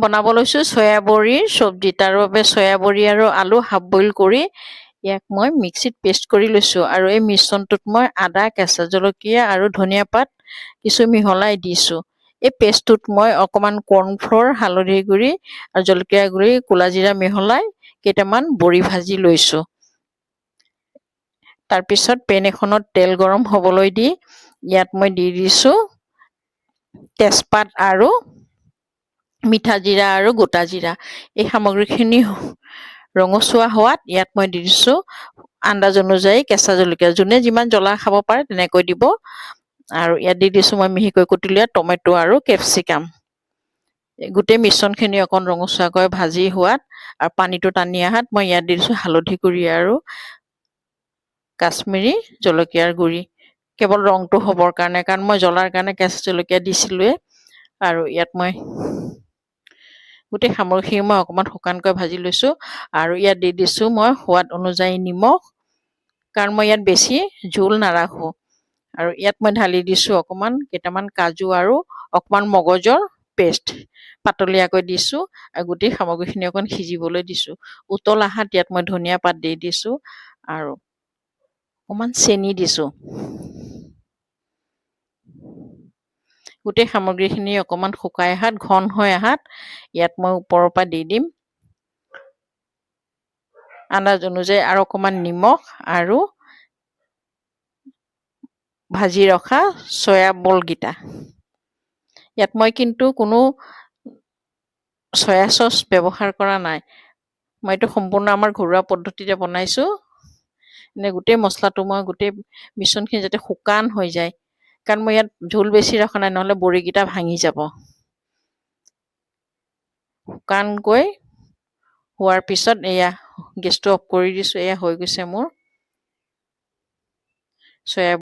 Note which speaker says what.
Speaker 1: বনাব লৈছোঁ চয়া বড়িৰ চব্জি। তাৰ বাবে চয়া বড়ি আৰু আলু হাফ বইল কৰি ইয়াক মই মিক্সিত পেষ্ট কৰি লৈছোঁ। আৰু এই মিশ্ৰণটোত মই আদা, কেঁচা জলকীয়া আৰু ধনিয়া পাত কিছু মিহলাই দিছোঁ। এই পেষ্টটোত মই অকণমান কৰ্ণফ্ল'ৰ, হালধি গুড়ি আৰু জলকীয়া গুড়ি, ক'লা জিৰা মিহলাই কেইটামান বড়ি ভাজি লৈছোঁ। তাৰপিছত পেন এখনত তেল গৰম হ'বলৈ দি ইয়াত মই দি দিছোঁ তেজপাত আৰু মিঠা জিৰা আৰু গোটা জিৰা। এই সামগ্ৰীখিনি ৰঙচুৱা হোৱাত ইয়াত মই দি দিছোঁ আন্দাজ অনুযায়ী কেঁচা জলকীয়া। যোনে যিমান জ্বলা খাব পাৰে তেনেকৈ দিব। আৰু ইয়াত দি দিছোঁ মই মিহিকৈ কুটি লোৱা টমেটো আৰু কেপচিকাম। গোটেই মিশ্ৰণখিনি অকণ ৰঙচুৱাকৈ ভাজি হোৱাত আৰু পানীটো টানি অহাত মই ইয়াত দি দিছোঁ হালধি গুড়ি আৰু কাশ্মীৰী জলকীয়াৰ গুড়ি, কেৱল ৰংটো হ'বৰ কাৰণে, কাৰণ মই জ্বলাৰ কাৰণে কেঁচা জলকীয়া দিছিলোঁৱে। আৰু ইয়াত মই গোটেই সামগ্ৰীখিনি মই অকণমান শুকানকৈ ভাজি লৈছোঁ। আৰু ইয়াত দি দিছোঁ মই সোৱাদ অনুযায়ী নিমখ, কাৰণ মই ইয়াত বেছি জোল নাৰাখোঁ। আৰু ইয়াত মই ঢালি দিছোঁ অকণমান কেইটামান কাজু আৰু অকণমান মগজৰ পেষ্ট পাতলীয়াকৈ দিছোঁ। আৰু গোটেই সামগ্ৰীখিনি অকণ সিজিবলৈ দিছোঁ। উতল অহাত ইয়াত মই ধনিয়া পাত দি দিছোঁ আৰু অকণমান চেনি দিছোঁ। গোটেই সামগ্ৰীখিনি অকণমান শুকাই অহাত, ঘন হৈ অহাত ইয়াত মই ওপৰৰ পৰা দি দিম আন্দাজ অনুযায়ী আৰু অকণমান নিমখ আৰু ভাজি ৰখা চয়া বলকেইটা। ইয়াত মই কিন্তু কোনো চয়া চচ ব্যৱহাৰ কৰা নাই। মই এইটো সম্পূৰ্ণ আমাৰ ঘৰুৱা পদ্ধতিৰে বনাইছোঁ। গোটেই মছলাটো মই গোটেই মিশ্ৰণখিনি যাতে শুকান হৈ যায়, কাৰণ মই ইয়াত ঝোল বেছি ৰখা নাই, নহ'লে বড়িকেইটা ভাঙি যাব। শুকানকৈ হোৱাৰ পিছত এয়া গেছটো অফ কৰি দিছোঁ। এয়া হৈ গৈছে মোৰ চয়া